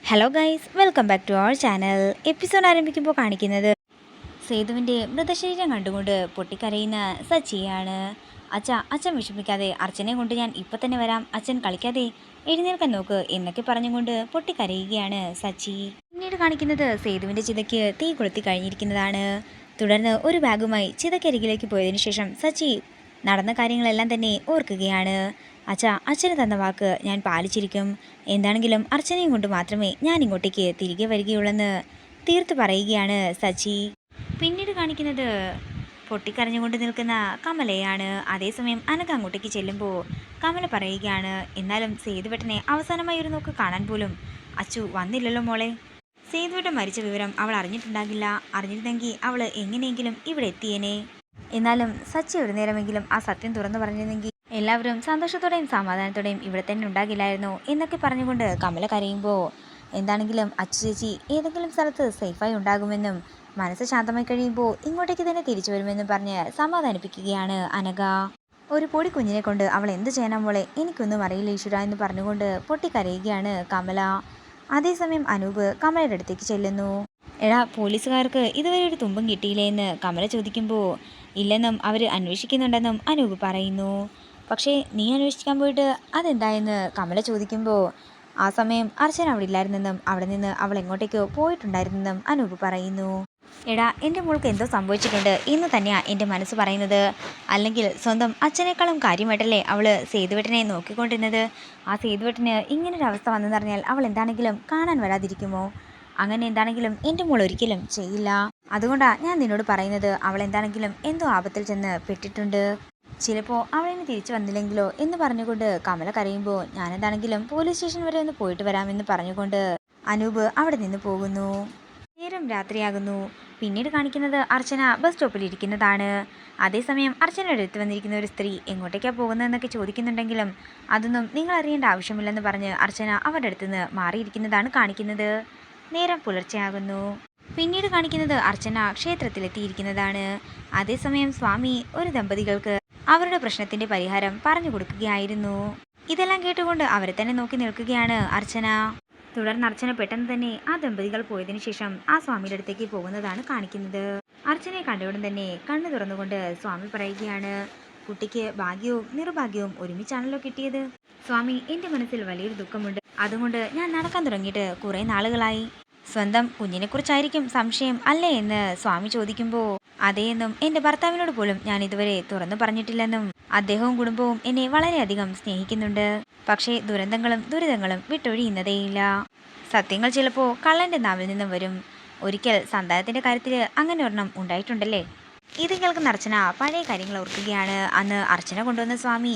Hello guys, welcome back to our channel. Episode ആരംഭിക്കുമ്പോൾ കാണിക്കുന്നത് സേതുവിൻ്റെ മൃതശരീരം കണ്ടുകൊണ്ട് പൊട്ടിക്കരയുന്ന സച്ചിയാണ്. അച്ഛൻ വിഷമിക്കാതെ, അർച്ചനെ കൊണ്ട് ഞാൻ ഇപ്പം തന്നെ വരാം, അച്ഛൻ കളിക്കാതെ എഴുന്നേൽക്കാൻ നോക്ക് എന്നൊക്കെ പറഞ്ഞുകൊണ്ട് പൊട്ടിക്കരയുകയാണ് സച്ചി. പിന്നീട് കാണിക്കുന്നത് സേതുവിൻ്റെ ചിതയ്ക്ക് തീ കൊളുത്തി കഴിഞ്ഞിരിക്കുന്നതാണ്. തുടർന്ന് ഒരു ബാഗുമായി ചിതക്കരികിലേക്ക് പോയതിനു ശേഷം സച്ചി നടന്ന കാര്യങ്ങളെല്ലാം തന്നെ ഓർക്കുകയാണ്. അച്ഛന് തന്ന വാക്ക് ഞാൻ പാലിച്ചിരിക്കും. എന്താണെങ്കിലും അർച്ചനയും കൊണ്ട് മാത്രമേ ഞാൻ ഇങ്ങോട്ടേക്ക് തിരികെ വരികയുള്ളെന്ന് തീർത്തു പറയുകയാണ് സച്ചി. പിന്നീട് കാണിക്കുന്നത് പൊട്ടിക്കരഞ്ഞുകൊണ്ട് നിൽക്കുന്ന കമലയാണ്. അതേസമയം അനഘ അങ്ങോട്ടേക്ക് ചെല്ലുമ്പോൾ കമല പറയുകയാണ്, എന്നാലും സേതുവേട്ടനെ അവസാനമായി ഒരു നോക്ക് കാണാൻ പോലും അച്ചു വന്നില്ലല്ലോ മോളെ. സേതുവേട്ടൻ മരിച്ച വിവരം അവൾ അറിഞ്ഞിട്ടുണ്ടാകില്ല. അറിഞ്ഞിരുന്നെങ്കിൽ അവൾ എങ്ങനെയെങ്കിലും ഇവിടെ എത്തിയേനെ. എന്നാലും സച്ചി ഒരു നേരമെങ്കിലും ആ സത്യം തുറന്നു പറഞ്ഞിരുന്നെങ്കിൽ എല്ലാവരും സന്തോഷത്തോടെയും സമാധാനത്തോടെയും ഇവിടെ തന്നെ ഉണ്ടാകില്ലായിരുന്നു എന്നൊക്കെ പറഞ്ഞുകൊണ്ട് കമല കരയുമ്പോൾ, എന്താണെങ്കിലും അച്ചു ചേച്ചി ഏതെങ്കിലും സ്ഥലത്ത് സേഫായി ഉണ്ടാകുമെന്നും മനസ്സ് ശാന്തമായി കഴിയുമ്പോൾ ഇങ്ങോട്ടേക്ക് തന്നെ തിരിച്ചു വരുമെന്നും പറഞ്ഞ് സമാധാനിപ്പിക്കുകയാണ് അനഘ. ഒരു പൊടി കുഞ്ഞിനെ കൊണ്ട് അവൾ എന്ത് ചെയ്യാനാ മോളെ, എനിക്കൊന്നും അറിയില്ല ഈശ്വര എന്ന് പറഞ്ഞുകൊണ്ട് പൊട്ടിക്കരയുകയാണ് കമല. അതേസമയം അനൂപ് കമലയുടെ അടുത്തേക്ക് ചെല്ലുന്നു. എടാ, പോലീസുകാർക്ക് ഇതുവരെ ഒരു തുമ്പും കിട്ടിയില്ലേ എന്ന് കമല ചോദിക്കുമ്പോൾ, ഇല്ലെന്നും അവർ അന്വേഷിക്കുന്നുണ്ടെന്നും അനൂപ് പറയുന്നു. പക്ഷേ നീ അന്വേഷിക്കാൻ പോയിട്ട് അതെന്തായെന്ന് കമല ചോദിക്കുമ്പോൾ, ആ സമയം അർച്ചന അവിടെ ഇല്ലായിരുന്നെന്നും അവിടെ നിന്ന് അവൾ എങ്ങോട്ടേക്കോ പോയിട്ടുണ്ടായിരുന്നെന്നും അനൂപ് പറയുന്നു. എടാ, എൻ്റെ മോൾക്ക് എന്തോ സംഭവിച്ചിട്ടുണ്ട് എന്ന് തന്നെയാണ് എൻ്റെ മനസ്സ് പറയുന്നത്. അല്ലെങ്കിൽ സ്വന്തം അച്ഛനേക്കാളും കാര്യമായിട്ടല്ലേ അവൾ സേതുവേട്ടനെ നോക്കിക്കൊണ്ടിരുന്നത്. ആ സേതുവേട്ടന് ഇങ്ങനൊരവസ്ഥ വന്നെന്നറിഞ്ഞാൽ അവൾ എന്താണെങ്കിലും കാണാൻ വരാതിരിക്കുമോ? അങ്ങനെ എന്താണെങ്കിലും എൻ്റെ മോൾ ഒരിക്കലും ചെയ്യില്ല. അതുകൊണ്ടാണ് ഞാൻ നിന്നോട് പറയുന്നത്, അവൾ എന്താണെങ്കിലും എന്തോ ആപത്തിൽ ചെന്ന് പെട്ടിട്ടുണ്ട്. ചിലപ്പോൾ അവളിന് തിരിച്ചു വന്നില്ലെങ്കിലോ എന്ന് പറഞ്ഞുകൊണ്ട് കമല കരയുമ്പോൾ, ഞാനെന്താണെങ്കിലും പോലീസ് സ്റ്റേഷൻ വരെ ഒന്ന് പോയിട്ട് വരാമെന്ന് പറഞ്ഞുകൊണ്ട് അനൂപ് അവിടെ നിന്ന് പോകുന്നു. നേരം രാത്രിയാകുന്നു. പിന്നീട് കാണിക്കുന്നത് അർച്ചന ബസ് സ്റ്റോപ്പിൽ ഇരിക്കുന്നതാണ്. അതേസമയം അർച്ചനയുടെ അടുത്ത് വന്നിരിക്കുന്ന ഒരു സ്ത്രീ എങ്ങോട്ടേക്കാണ് പോകുന്നതെന്നൊക്കെ ചോദിക്കുന്നുണ്ടെങ്കിലും അതൊന്നും നിങ്ങൾ അറിയേണ്ട ആവശ്യമില്ലെന്ന് പറഞ്ഞ് അർച്ചന അവരുടെ അടുത്ത് നിന്ന് മാറിയിരിക്കുന്നതാണ് കാണിക്കുന്നത്. നേരം പുലർച്ചെയാകുന്നു. പിന്നീട് കാണിക്കുന്നത് അർച്ചന ക്ഷേത്രത്തിലെത്തിയിരിക്കുന്നതാണ്. അതേസമയം സ്വാമി ഒരു ദമ്പതികൾക്ക് അവരുടെ പ്രശ്നത്തിന്റെ പരിഹാരം പറഞ്ഞു കൊടുക്കുകയായിരുന്നു. ഇതെല്ലാം കേട്ടുകൊണ്ട് അവരെ തന്നെ നോക്കി നിൽക്കുകയാണ് അർച്ചന. തുടർന്ന് അർച്ചന പെട്ടെന്ന് തന്നെ ആ ദമ്പതികൾ പോയതിനു ശേഷം ആ സ്വാമിയുടെ അടുത്തേക്ക് പോകുന്നതാണ് കാണിക്കുന്നത്. അർച്ചനയെ കണ്ടയുടൻ തന്നെ കണ്ണു തുറന്നുകൊണ്ട് സ്വാമി പറയുകയാണ്, കുട്ടിക്ക് ഭാഗ്യവും നിർഭാഗ്യവും ഒരുമിച്ചാണല്ലോ കിട്ടിയത്. സ്വാമി, എൻ്റെ മനസ്സിൽ വലിയൊരു ദുഃഖമുണ്ട്. അതുകൊണ്ട് ഞാൻ നടക്കാൻ തുടങ്ങിയിട്ട് കുറേ നാളുകളായി. സ്വന്തം കുഞ്ഞിനെക്കുറിച്ചായിരിക്കും സംശയം അല്ലേ എന്ന് സ്വാമി ചോദിക്കുമ്പോൾ, അതേയെന്നും എൻ്റെ ഭർത്താവിനോട് പോലും ഞാൻ ഇതുവരെ തുറന്നു പറഞ്ഞിട്ടില്ലെന്നും അദ്ദേഹവും കുടുംബവും എന്നെ വളരെയധികം സ്നേഹിക്കുന്നുണ്ട്. പക്ഷേ ദുരന്തങ്ങളും ദുരിതങ്ങളും വിട്ടൊഴിയുന്നതേയില്ല. സത്യങ്ങൾ ചിലപ്പോൾ കള്ളൻ്റെ നാവിൽ നിന്നും വരും. ഒരിക്കൽ സന്താനത്തിൻ്റെ കാര്യത്തിൽ അങ്ങനെ ഒരെണ്ണം ഉണ്ടായിട്ടുണ്ടല്ലേ. ഇത് കേൾക്കുന്ന അർച്ചന പഴയ കാര്യങ്ങൾ ഓർക്കുകയാണ്. അന്ന് അർച്ചന കൊണ്ടുവന്ന സ്വാമി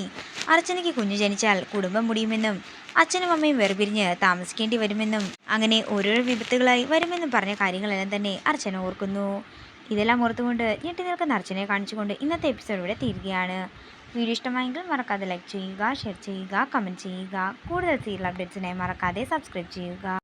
അർച്ചനയ്ക്ക് കുഞ്ഞു ജനിച്ചാൽ കുടുംബം മുടിയുമെന്നും അച്ഛനും അമ്മയും വേർപിരിഞ്ഞ് താമസിക്കേണ്ടി വരുമെന്നും അങ്ങനെ ഓരോരോ വിപത്തുകളായി വരുമെന്നും പറഞ്ഞ കാര്യങ്ങളെല്ലാം തന്നെ അർച്ചന ഓർക്കുന്നു. ഇതെല്ലാം ഓർത്തുകൊണ്ട് ഞെട്ടി നിൽക്കുന്ന അർച്ചനയെ കാണിച്ചുകൊണ്ട് ഇന്നത്തെ എപ്പിസോഡ് ഇവിടെ തീരുകയാണ്. വീഡിയോ ഇഷ്ടമായെങ്കിൽ മറക്കാതെ ലൈക്ക് ചെയ്യുക, ഷെയർ ചെയ്യുക, കമൻറ്റ് ചെയ്യുക. കൂടുതൽ സീരിയൽ അപ്ഡേറ്റ്സിനായി മറക്കാതെ സബ്സ്ക്രൈബ് ചെയ്യുക.